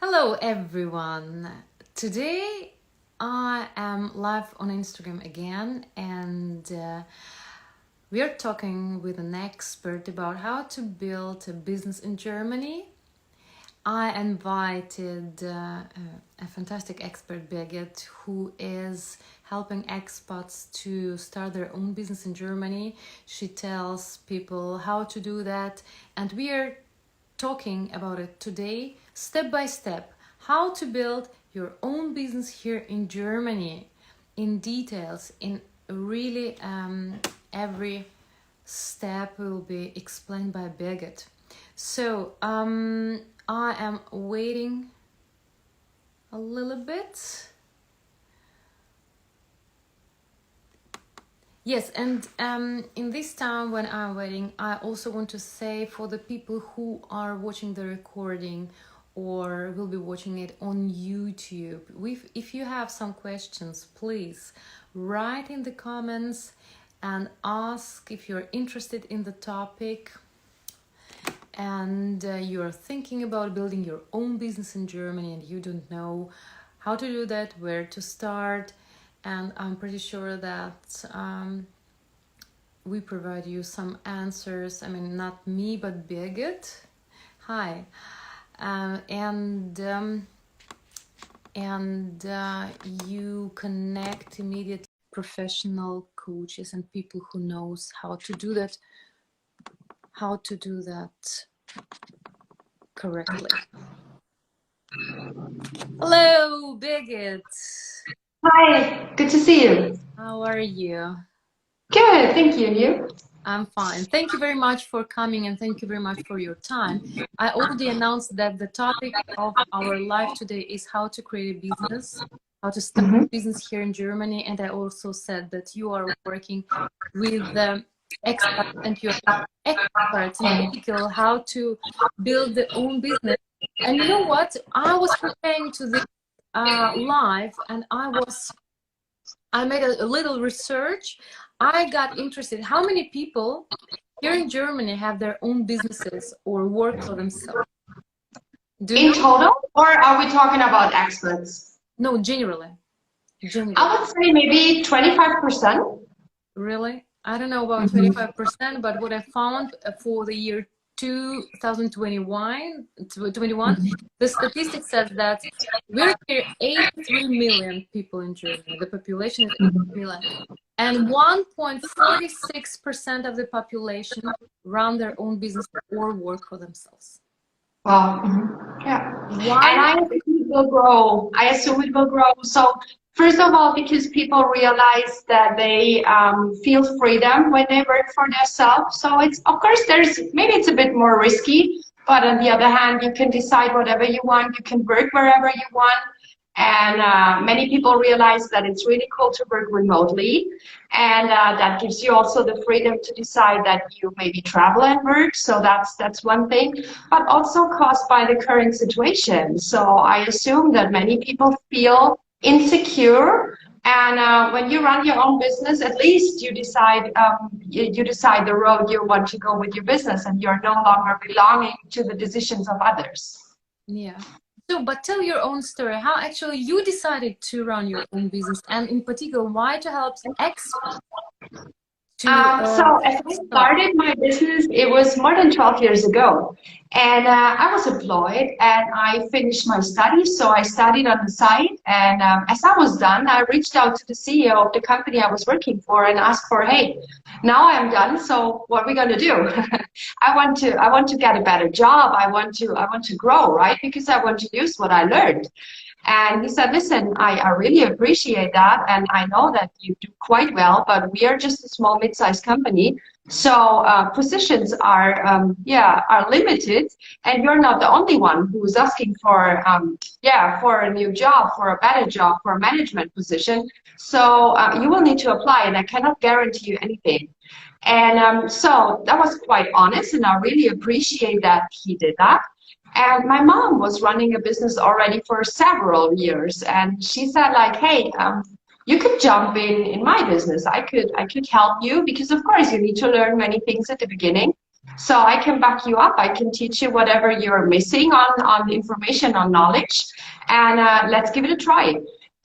Hello everyone. Today I am live on Instagram again and we are talking with an expert about how to build a business in Germany. I invited a fantastic expert, Birgit, who is helping expats to start their own business in Germany. She tells people how to do that, and we are talking about it today, step by step, how to build your own business here in Germany, in details, in really every step will be explained by Birgit. So I am waiting a little bit. Yes, and in this time when I'm waiting, I also want to say for the people who are watching the recording or will be watching it on YouTube, if you have some questions, please write in the comments and ask if you're interested in the topic and you're thinking about building your own business in Germany and you don't know how to do that, where to start. And I'm pretty sure that we provide you some answers. I mean, not me, but Birgit. Hi. You connect immediately professional coaches and people who knows how to do that correctly. Hello, Birgit. Hi, good to see you. How are you? Good, thank you. And you? I'm fine. Thank you very much for coming and thank you very much for your time. I already announced that the topic of our live today is how to create a business, how to start a business here in Germany. And I also said that you are working with experts and you're experts in particular how to build their own business. And you know what? I was preparing to this live and I made a little research. I got interested. How many people here in Germany have their own businesses or work for themselves? In total, or are we talking about experts? No, generally. I would say maybe 25%. Really? I don't know about 25%, but what I found for the year 2021, the statistic says that we're here 83 million people in Germany. The population is 83 million. And 1.46% of the population run their own business or work for themselves. Wow. Yeah. Why? And I assume it will grow. So first of all, because people realize that they feel freedom when they work for themselves. So it's, of course, maybe it's a bit more risky, but on the other hand, you can decide whatever you want. You can work wherever you want. And many people realize that it's really cool to work remotely. And that gives you also the freedom to decide that you maybe travel and work. So that's one thing, but also caused by the current situation. So I assume that many people feel insecure. And when you run your own business, at least you decide the road you want to go with your business, and you're no longer belonging to the decisions of others. Yeah. So, but tell your own story, how actually you decided to run your own business, and in particular, why to help expats? So as I started my business, it was more than 12 years ago. And I was employed and I finished my studies. So I studied on the side. And as I was done, I reached out to the CEO of the company I was working for and asked for, hey, now I'm done. So what are we going to do? I want to get a better job. I want to grow, right? Because I want to use what I learned. And he said, listen, I really appreciate that. And I know that you do quite well, but we are just a small mid-sized company. So positions are limited. And you're not the only one who's asking for a new job, for a better job, for a management position. So you will need to apply, and I cannot guarantee you anything. And so that was quite honest, and I really appreciate that he did that. And my mom was running a business already for several years, and she said, like, hey, you could jump in my business. I could help you, because of course you need to learn many things at the beginning. So I can back you up. I can teach you whatever you're missing on information, on knowledge, and let's give it a try.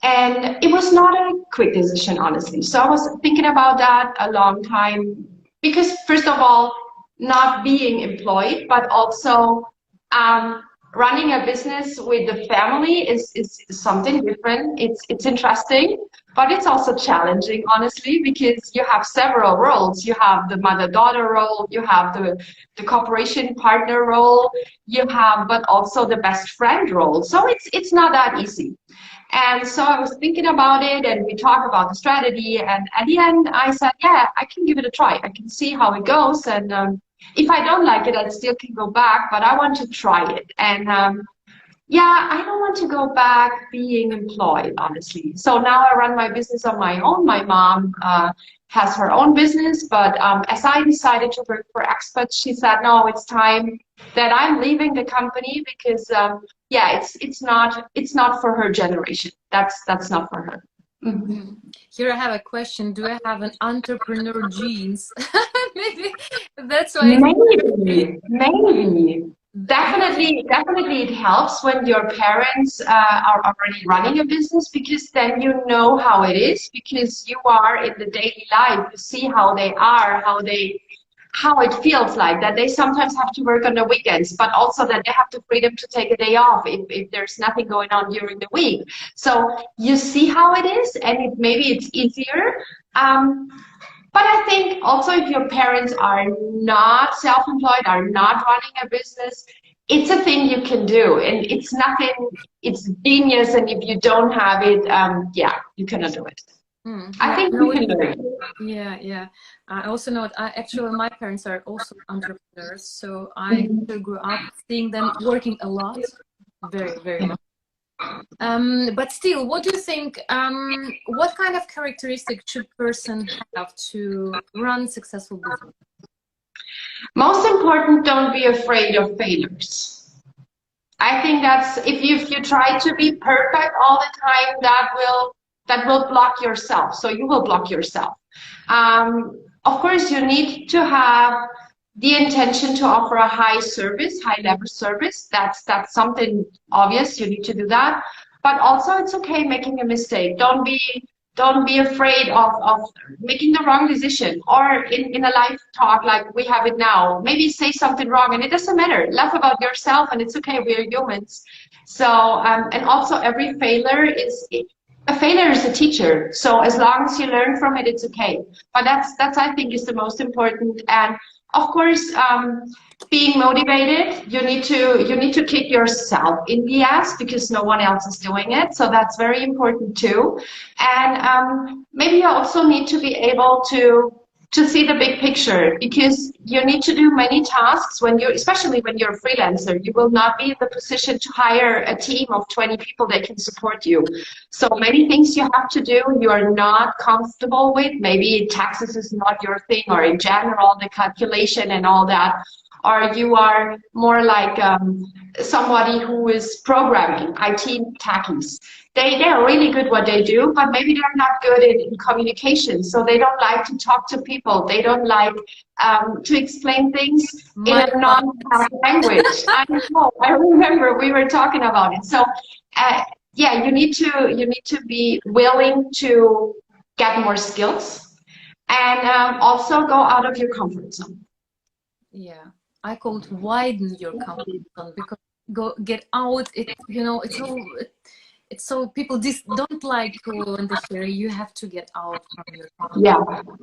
And it was not a quick decision, honestly. So I was thinking about that a long time because, first of all, not being employed, but also running a business with the family is something different. It's interesting, but it's also challenging, honestly, because you have several roles. You have the mother-daughter role, you have the cooperation partner role, you have, but also the best friend role. So it's not that easy. And so I was thinking about it, and we talked about the strategy, and at the end I said, yeah, I can give it a try. I can see how it goes, and if I don't like it, I still can go back, but I want to try it. And yeah, I don't want to go back being employed, honestly. So now I run my business on my own. My mom has her own business, but as I decided to work for Expat, she said, no, it's time that I'm leaving the company because yeah, it's not for her generation. That's not for her. Mm-hmm. Here I have a question. Do I have an entrepreneur genes? Maybe that's why. Maybe. Definitely it helps when your parents are already running a business, because then you know how it is, because you are in the daily life. You see how they are, how it feels like that they sometimes have to work on the weekends, but also that they have the freedom to take a day off if there's nothing going on during the week. So you see how it is, and maybe it's easier. But I think also if your parents are not self-employed, are not running a business, it's a thing you can do, and it's nothing, it's genius, and if you don't have it, yeah, you cannot do it. I think you can do it. Yeah. I also know actually my parents are also entrepreneurs, so I grew up seeing them working a lot, very much. But still, what do you think? What kind of characteristics should person have to run successful business? Most important, don't be afraid of failures. I think that's, if you try to be perfect all the time, that will block yourself. So you will block yourself. Of course, you need to have the intention to offer a high level service. That's something obvious. You need to do that. But also, it's okay making a mistake. Don't be afraid of making the wrong decision, or in a live talk like we have it now, maybe say something wrong, and it doesn't matter. Laugh about yourself, and it's okay. We're humans. So and also every failure is a failure is a teacher. So as long as you learn from it, it's okay. But that's I think is the most important. And of course, being motivated, you need to kick yourself in the ass because no one else is doing it. So that's very important too. And maybe you also need to be able to see the big picture, because you need to do many tasks especially when you're a freelancer. You will not be in the position to hire a team of 20 people that can support you. So many things you have to do you are not comfortable with. Maybe taxes is not your thing, or in general the calculation and all that. Or you are more like somebody who is programming, IT techies. They're really good what they do, but maybe they're not good in communication. So they don't like to talk to people. They don't like to explain things in a non-tech language. I know. I remember we were talking about it. So yeah, you need to be willing to get more skills, and also go out of your comfort zone. Yeah, I call it widen your comfort zone, because get out. It's so people don't like when they hear you have to get out from your comfort zone.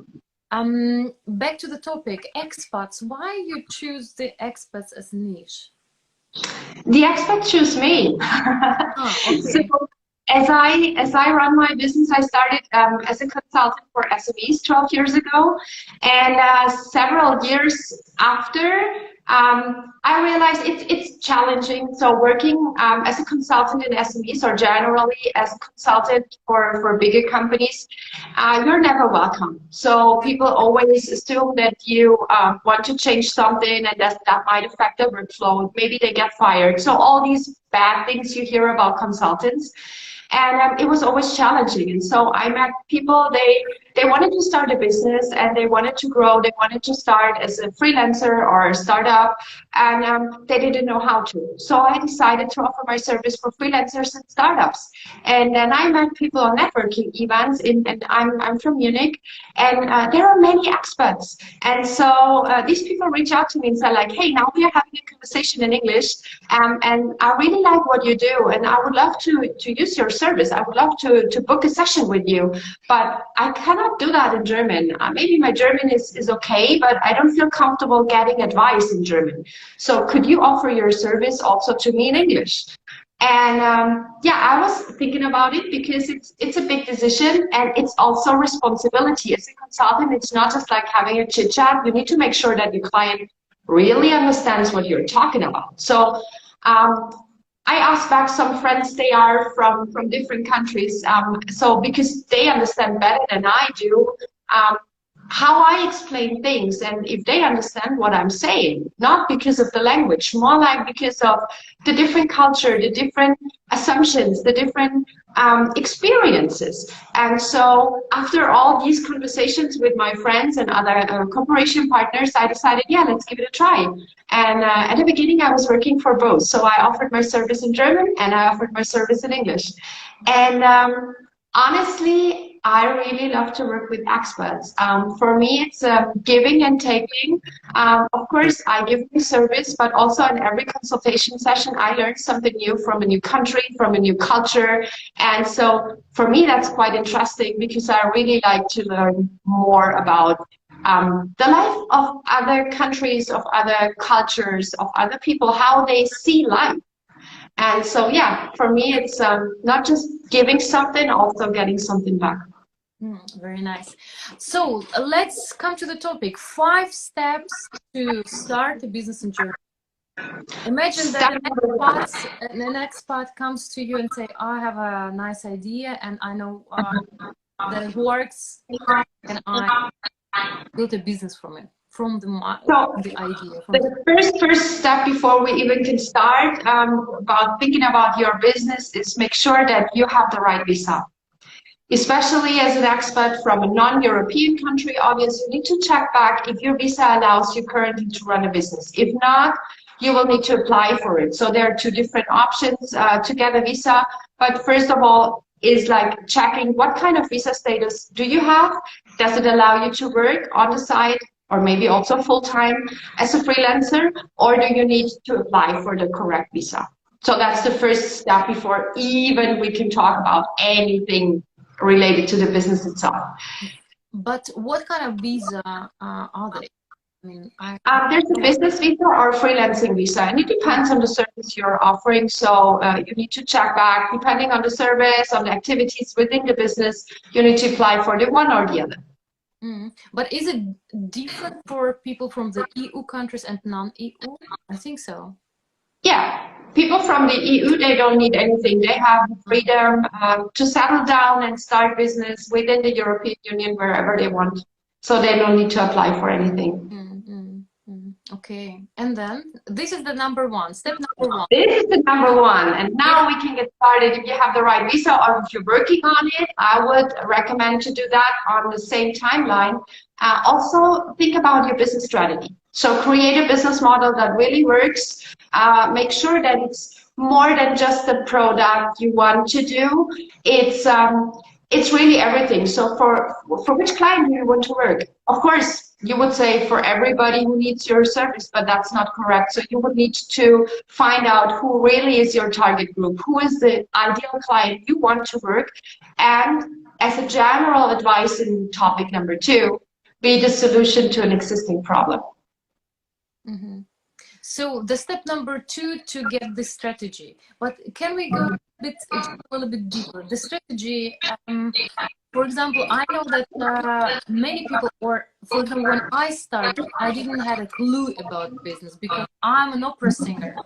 Yeah. Back to the topic, expats. Why you choose the expats as a niche? The expats choose me. Okay. So as I run my business, I started as a consultant for SMEs 12 years ago, and several years after, I realized it's challenging. So working as a consultant in SMEs, or generally as a consultant for bigger companies, you're never welcome. So people always assume that you want to change something, and that might affect their workflow. Maybe they get fired. So all these bad things you hear about consultants. And it was always challenging. And so I met people, they wanted to start a business and they wanted to grow. They wanted to start as a freelancer or a startup, and they didn't know how to. So I decided to offer my service for freelancers and startups. And then I met people on networking events, and I'm from Munich, and there are many expats. And so these people reach out to me and say like, hey, now we are having a conversation in English, and I really like what you do, and I would love to use your service. I would love to book a session with you, but I cannot do that in German. Maybe my German is okay, but I don't feel comfortable getting advice in German. So could you offer your service also to me in English? And yeah, I was thinking about it because it's a big decision, and it's also responsibility. As a consultant, it's not just like having a chit chat. You need to make sure that your client really understands what you're talking about. So I asked back some friends, they are from different countries, so because they understand better than I do how I explain things, and if they understand what I'm saying, not because of the language, more like because of the different culture, the different assumptions, the different experiences. And so after all these conversations with my friends and other cooperation partners, I decided, yeah, let's give it a try. And at the beginning, I was working for both. So I offered my service in German and I offered my service in English. And honestly, I really love to work with experts. For me, it's giving and taking. Of course, I give my service, but also in every consultation session, I learn something new from a new country, from a new culture. And so for me, that's quite interesting because I really like to learn more about the life of other countries, of other cultures, of other people, how they see life. And so, yeah, for me, it's not just giving something, also getting something back. Very nice. So let's come to the topic. 5 steps to start a business in Germany. Imagine that an expat comes to you and say, I have a nice idea and I know that it works. How can I build a business from it? From the idea. The first step before we even can start about thinking about your business is make sure that you have the right visa. Especially as an expat from a non-European country, obviously you need to check back if your visa allows you currently to run a business. If not, you will need to apply for it. So there are 2 different options to get a visa. But first of all, is like checking what kind of visa status do you have? Does it allow you to work on the side or maybe also full-time as a freelancer, or do you need to apply for the correct visa? So that's the first step before even we can talk about anything related to the business itself. But what kind of visa are they? I mean, there's a business visa or a freelancing visa, and it depends on the service you're offering. So you need to check back, depending on the service, on the activities within the business, you need to apply for the one or the other. But is it different for people from the EU countries and non-EU? I think so. Yeah, people from the EU, they don't need anything. They have the freedom to settle down and start business within the European Union wherever they want. So they don't need to apply for anything. Okay, and then this is the number 1, step number 1. This is the number 1, and now we can get started. If you have the right visa or if you're working on it, I would recommend to do that on the same timeline. Also, think about your business strategy. So create a business model that really works. Make sure that it's more than just the product you want to do. It's really everything. So for which client do you want to work? Of course, you would say for everybody who needs your service, but that's not correct. So you would need to find out who really is your target group, who is the ideal client you want to work. And as a general advice in topic number 2, be the solution to an existing problem. So the step number 2 to get this strategy, but can we go a little bit deeper? The strategy, for example, I know that many people, or for example, when I started, I didn't have a clue about business because I'm an opera singer.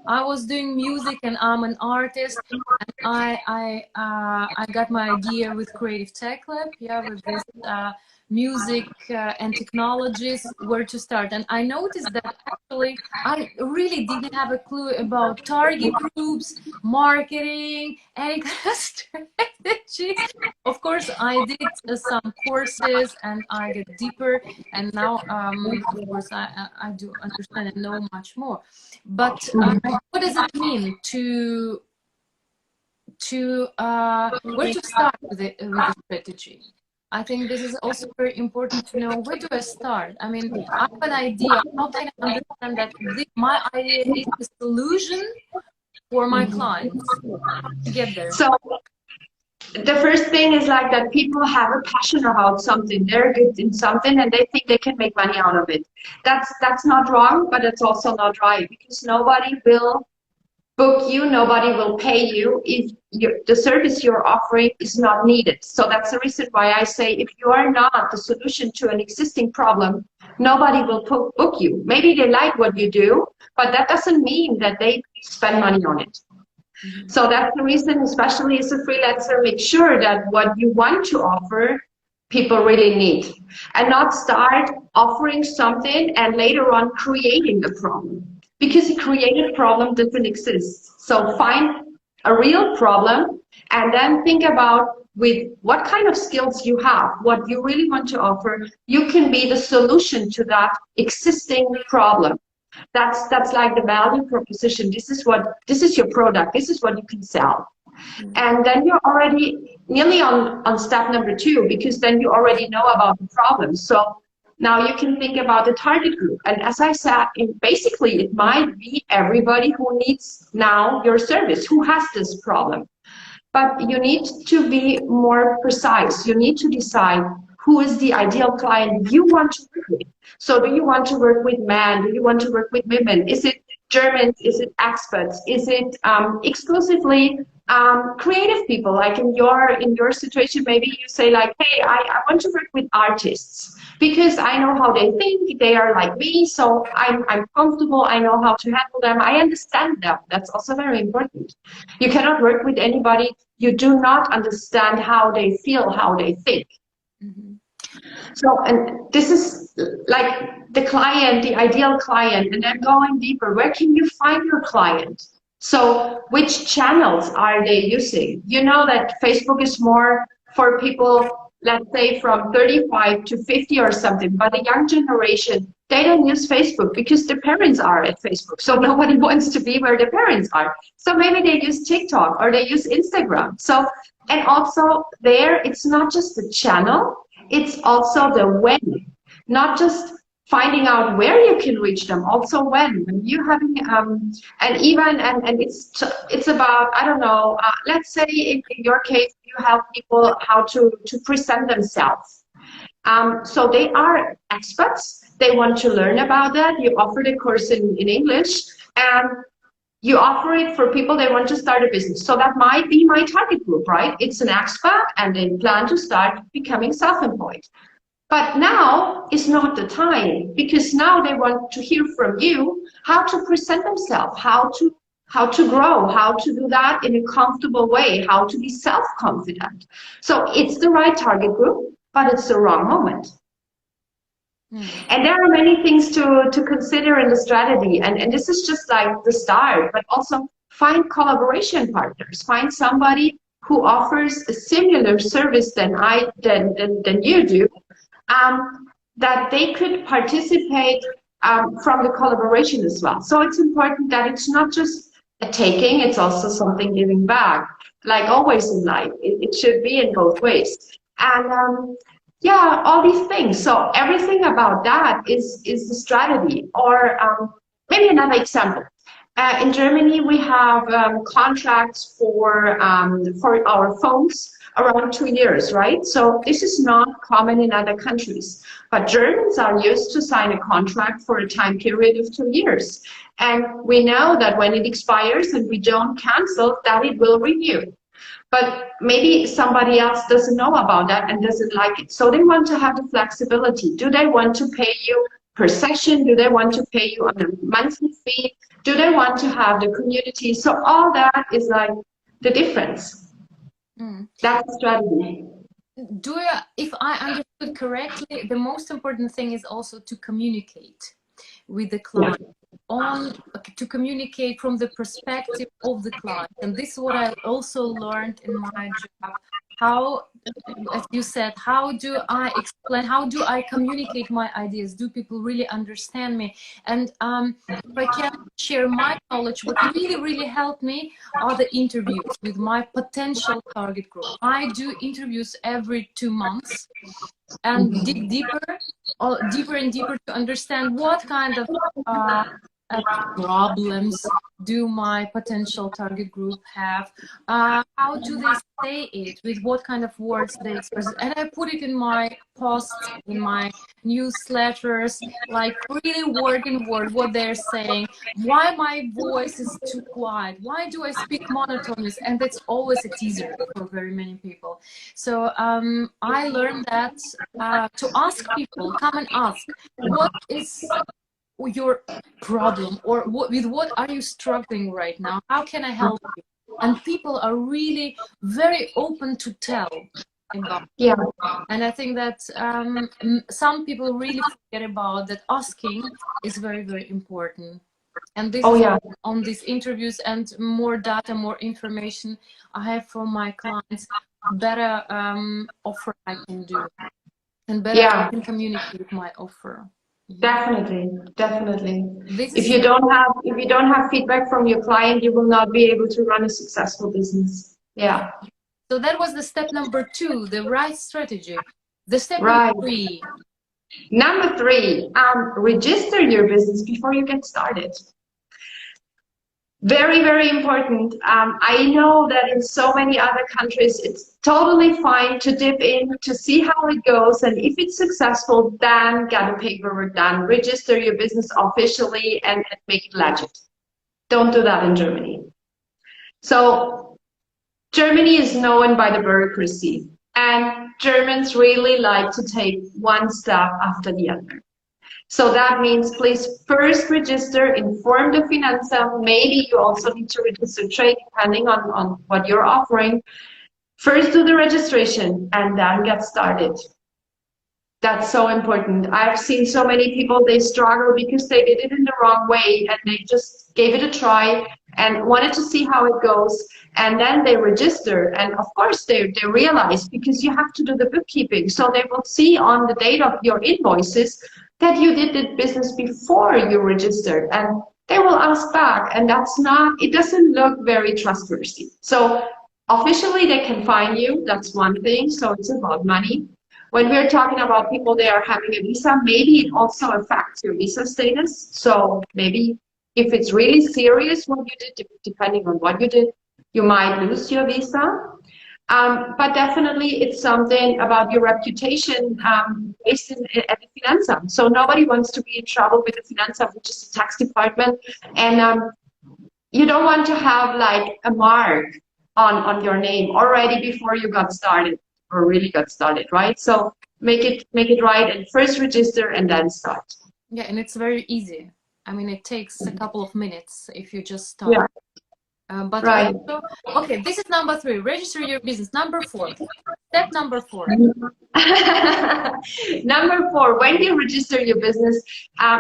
I was doing music and I'm an artist, and I got my idea with Creative Tech Lab, with this music and technologies, where to start. And I noticed that actually I really didn't have a clue about target groups, marketing, any kind of strategy. Of course, I did some courses and I get deeper, and now, of course, I do understand and know much more. But what does it mean to where to start with the strategy? I think this is also very important to know, where do I start? I mean, I have an idea. How can I understand that my idea is the solution for my clients to get there? So the first thing is like that people have a passion about something. They're good in something and they think they can make money out of it. That's not wrong, but it's also not right, because nobody will book you, nobody will pay you if the service you're offering is not needed. So that's the reason why I say, if you are not the solution to an existing problem, nobody will book you. Maybe they like what you do, but that doesn't mean that they spend money on it. So that's the reason, especially as a freelancer, make sure that what you want to offer, people really need, and not start offering something and later on creating a problem. Because a created problem doesn't exist. So find a real problem and then think about, with what kind of skills you have, what you really want to offer, you can be the solution to that existing problem. That's like the value proposition. This is your product. This is what you can sell. And then you're already nearly on step number 2, because then you already know about the problem. So now you can think about the target group. And as I said, basically it might be everybody who needs now your service, who has this problem. But you need to be more precise. You need to decide who is the ideal client you want to work with. So do you want to work with men? Do you want to work with women? Is it Germans? Is it expats? Is it exclusively creative people? Like in your situation, maybe you say like, hey, I want to work with artists because I know how they think, they are like me, so I'm comfortable, I know how to handle them, I understand them. That's also very important. You cannot work with anybody you do not understand how they feel, how they think. So, and this is like the client, the ideal client, and then going deeper, where can you find your client? So which channels are they using? You know that Facebook is more for people, let's say from 35 to 50 or something, but the young generation, they don't use Facebook because their parents are at Facebook. So nobody wants to be where their parents are. So maybe they use TikTok or they use Instagram. So, and also there, it's not just the channel, it's also the when, not just finding out where you can reach them, also when you having and even and it's about, I don't know, let's say in your case you help people how to present themselves. So they are experts, they want to learn about that. You offer the course in English and you offer it for people they want to start a business. So that might be my target group, right? It's an expat and they plan to start becoming self-employed. But now is not the time, because now they want to hear from you how to present themselves, how to grow, how to do that in a comfortable way, how to be self-confident. So it's the right target group, but it's the wrong moment. And there are many things to consider in the strategy, and this is just like the start, but also find collaboration partners, find somebody who offers a similar service than you do, that they could participate from the collaboration as well. So it's important that it's not just a taking, it's also something giving back, like always in life. It should be in both ways. And yeah, all these things. So everything about that is the strategy. Or maybe another example. In Germany, we have contracts for our phones around 2 years, right? So this is not common in other countries. But Germans are used to sign a contract for a time period of 2 years. And we know that when it expires and we don't cancel, that it will renew. But maybe somebody else doesn't know about that and doesn't like it. So they want to have the flexibility. Do they want to pay you per session? Do they want to pay you on a monthly fee? Do they want to have the community? So all that is like the difference. That's the strategy. if I understood correctly, the most important thing is also to communicate with the client, to communicate from the perspective of the client. And this is what I also learned in my job. How, as you said, how do I explain, how do I communicate my ideas? Do people really understand me? And if I can share my knowledge, what really helped me are the interviews with my potential target group. I do interviews every 2 months and dig deeper and deeper to understand what kind of problems do my potential target group have, how do they say it, with what kind of words they express it, and I put it in my posts, in my newsletters, like really word in word what they're saying, why my voice is too quiet, why do I speak monotonous, and that's always a teaser for very many people. So I learned that to ask people, come and ask, what is your problem, or with what are you struggling right now, how can I help you? And people are really very open to tell about it. And I think that some people really forget about that. Asking is very important, and this is on these interviews, and more data, more information I have from my clients, better offer I can do, and better I can communicate my offer. Definitely. If you don't have feedback from your client, you will not be able to run a successful business. Yeah. So that was the step number 2, the right strategy. The step number 3. Number 3, register your business before you get started. Very important. I know that in so many other countries, it's totally fine to dip in to see how it goes. And if it's successful, then get the paperwork done, register your business officially and make it legit. Don't do that in Germany. So Germany is known by the bureaucracy, and Germans really like to take one step after the other. So that means please first register, inform the Finanzamt. Maybe you also need to register trade, depending on what you're offering. First do the registration and then get started. That's so important. I've seen so many people, they struggle because they did it in the wrong way, and they just gave it a try and wanted to see how it goes. And then they register, and of course they realize, because you have to do the bookkeeping, so they will see on the date of your invoices that you did the business before you registered, and they will ask back, and it doesn't look very trustworthy. So officially they can fine you, that's one thing, so it's about money. When we're talking about people, they are having a visa, maybe it also affects your visa status. So maybe if it's really serious what you did, depending on what you did, you might lose your visa. But definitely it's something about your reputation based at the Finanzamt. So nobody wants to be in trouble with the Finanzamt, which is the tax department. And you don't want to have like a mark on your name already before you got started, or really got started, right? So make it right, and first register and then start. Yeah, and it's very easy. I mean, it takes a couple of minutes if you just start. Yeah. But also, okay, this is number 3, register your business. Number 4, step number 4. Number 4, when you register your business,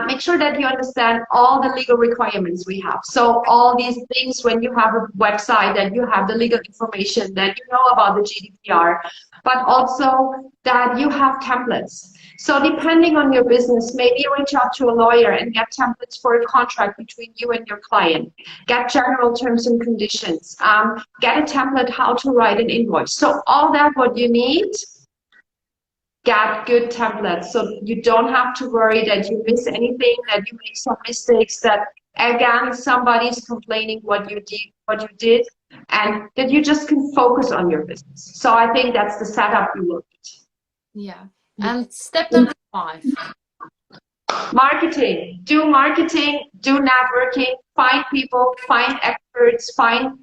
make sure that you understand all the legal requirements we have. So all these things, when you have a website, that you have the legal information, that you know about the GDPR, but also that you have templates. So depending on your business, maybe reach out to a lawyer and get templates for a contract between you and your client. Get general terms and conditions. Get a template how to write an invoice. So all that what you need, get good templates, so you don't have to worry that you miss anything, that you make some mistakes, that again somebody's complaining what you did, and that you just can focus on your business. So I think that's the setup you will need. Yeah. And step number 5. Marketing. Do networking, find people, find experts, find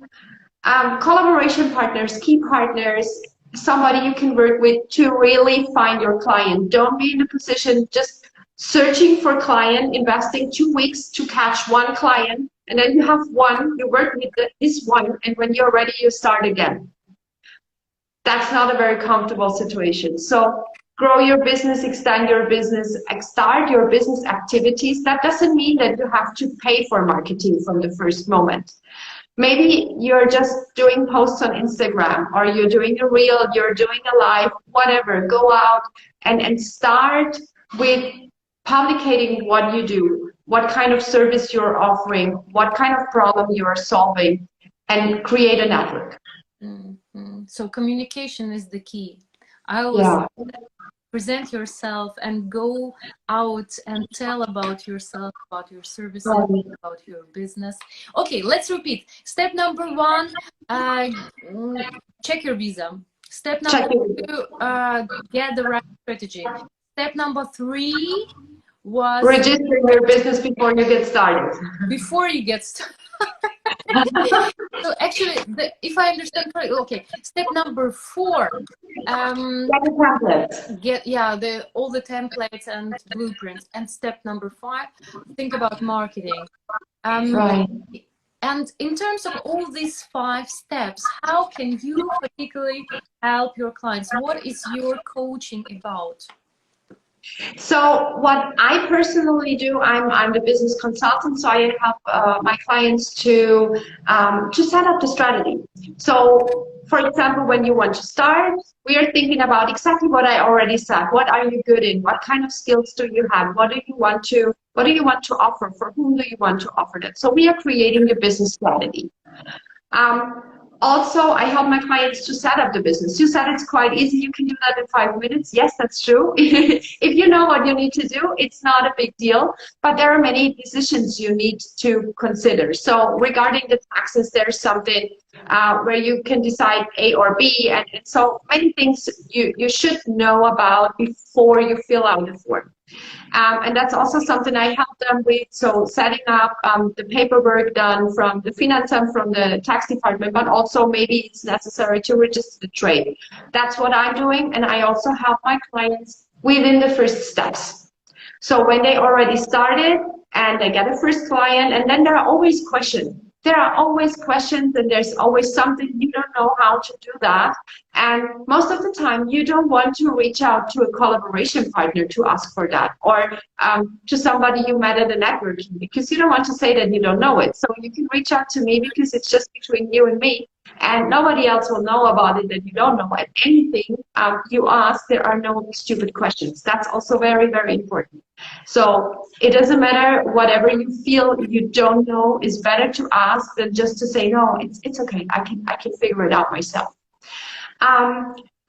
collaboration partners, key partners, somebody you can work with to really find your client. Don't be in a position just searching for client, investing 2 weeks to catch one client, and then you have one, you work with this one, and when you're ready, you start again. That's not a very comfortable situation. So grow your business, extend your business, start your business activities. That doesn't mean that you have to pay for marketing from the first moment. Maybe you're just doing posts on Instagram, or you're doing a reel, you're doing a live, whatever. Go out and start with publicating what you do, what kind of service you're offering, what kind of problem you are solving, and create a network. So communication is the key. I always present yourself and go out and tell about yourself, about your services, about your business. Okay, let's repeat. Step number 1, check your visa. Step number 2, get the right strategy. Step number 3 was register your business before you get started. Before you get started. So actually, if I understand correctly, okay. Step number 4, get all the templates and blueprints. And step number 5, think about marketing. Right. And in terms of all these 5 steps, how can you particularly help your clients? What is your coaching about? So what I personally do, I'm the business consultant, so I help my clients to set up the strategy. So, for example, when you want to start, we are thinking about exactly what I already said. What are you good in? What kind of skills do you have? What do you want to offer? For whom do you want to offer that? So we are creating the business strategy. Also, I help my clients to set up the business. You said it's quite easy. You can do that in 5 minutes. Yes, that's true. If you know what you need to do, it's not a big deal. But there are many decisions you need to consider. So regarding the taxes, there's something where you can decide A or B. And so many things you should know about before you fill out the form. And that's also something I help them with. So setting up the paperwork done from the Finanzamt, from the tax department, but also maybe it's necessary to register the trade. That's what I'm doing. And I also help my clients within the first steps. So when they already started and they get a first client, and then there are always questions. There are always questions, and there's always something you don't know how to do that. And most of the time, you don't want to reach out to a collaboration partner to ask for that, or to somebody you met at a networking, because you don't want to say that you don't know it. So you can reach out to me because it's just between you and me, and nobody else will know about it that you don't know. And anything you ask, there are no stupid questions. That's also very, very important. So it doesn't matter, whatever you feel you don't know is better to ask than just to say, no, it's okay, I can figure it out myself.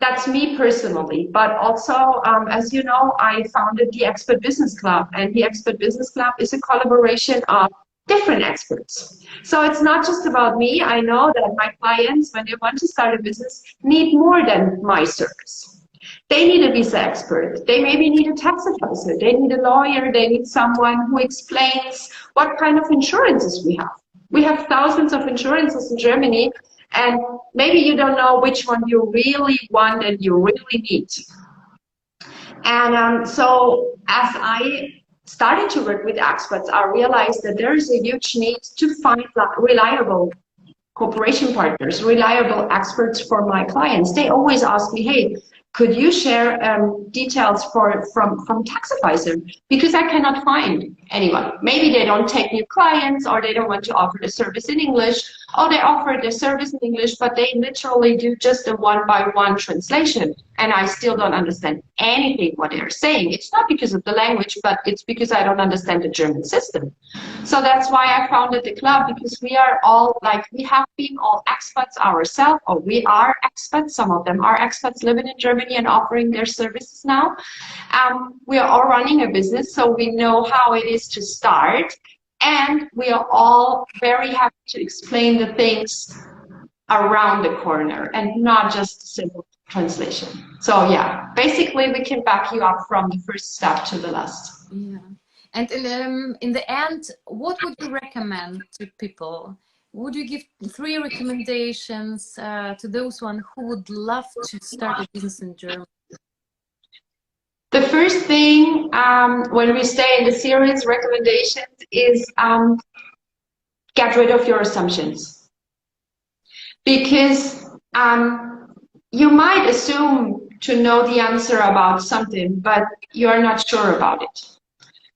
That's me personally, but also, as you know, I founded the Expat Business Club, and the Expat Business Club is a collaboration of different experts. So it's not just about me. I know that my clients, when they want to start a business, need more than my service. They need a visa expert. They maybe need a tax advisor. They need a lawyer. They need someone who explains what kind of insurances we have. We have thousands of insurances in Germany, and maybe you don't know which one you really want and you really need. And so as I started to work with expats, I realized that there is a huge need to find reliable cooperation partners, reliable experts for my clients. They always ask me, hey, could you share details from tax advisor? Because I cannot find anyone. Maybe they don't take new clients, or they don't want to offer the service in English, or they offer the service in English, but they literally do just a one-by-one translation. And I still don't understand anything what they're saying. It's not because of the language, but it's because I don't understand the German system. So that's why I founded the club, because we are all we have been all expats ourselves, or we are expats. Some of them are expats living in Germany and offering their services now. We are all running a business, so we know how it is to start. And we are all very happy to explain the things around the corner and not just a simple translation. So yeah, basically we can back you up from the first step to the last. Yeah. And in the end, what would you recommend to people? Would you give 3 recommendations to those one who would love to start a business in Germany? The first thing, when we stay in the series recommendations, is get rid of your assumptions. Because you might assume to know the answer about something, but you're not sure about it.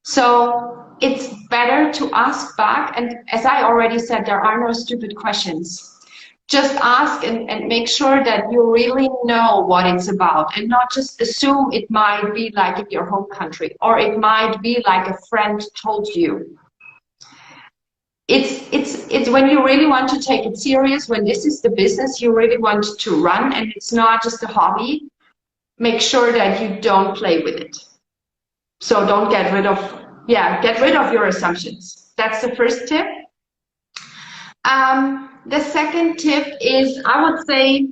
So it's better to ask back. And as I already said, there are no stupid questions. Just ask and make sure that you really know what it's about and not just assume it might be like in your home country or it might be like a friend told you. It's when you really want to take it serious, when this is the business you really want to run and it's not just a hobby, make sure that you don't play with it. So don't get rid of, get rid of your assumptions. That's the first tip. The second tip is, I would say,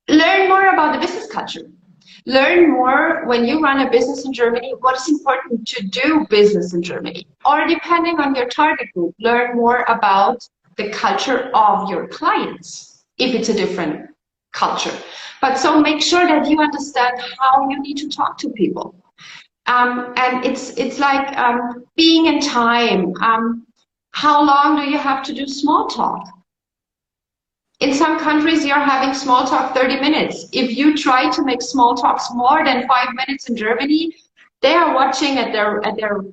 learn more about the business culture. Learn more when you run a business in Germany, what is important to do business in Germany. Or depending on your target group, learn more about the culture of your clients, if it's a different culture. But so make sure that you understand how you need to talk to people. And it's like being in time. How long do you have to do small talk? In some countries, you're having small talk 30 minutes. If you try to make small talks more than 5 minutes in Germany, they are watching at their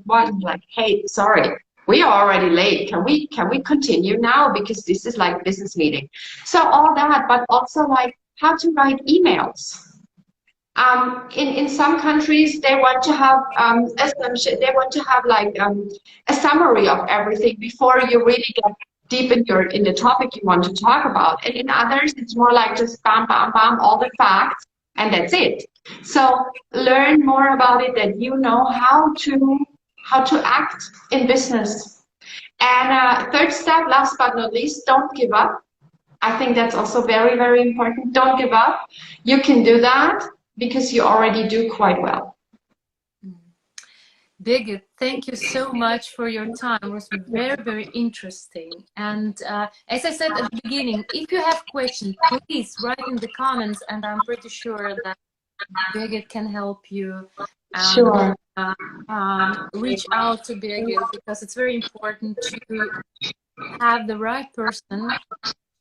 watch like, hey, sorry, we are already late. Can we continue now? Because this is like business meeting. So all that, but also like how to write emails. In some countries, they want to have like a summary of everything before you really get deep in the topic you want to talk about. And in others, it's more like just bam, bam, bam, all the facts, and that's it. So learn more about it, that you know how to act in business. And third step, last but not least, don't give up. I think that's also very, very important. Don't give up. You can do that because you already do quite well. Birgit, thank you so much for your time. It was very, very interesting. And as I said at the beginning, if you have questions, please write in the comments, and I'm pretty sure that Birgit can help you. Sure. Reach out to Birgit, because it's very important to have the right person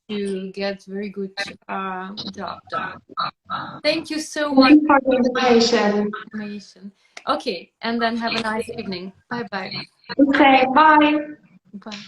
to get very good job done. Thank you so much for the information. Okay, and then have a nice evening. Bye bye. Okay, bye. Bye.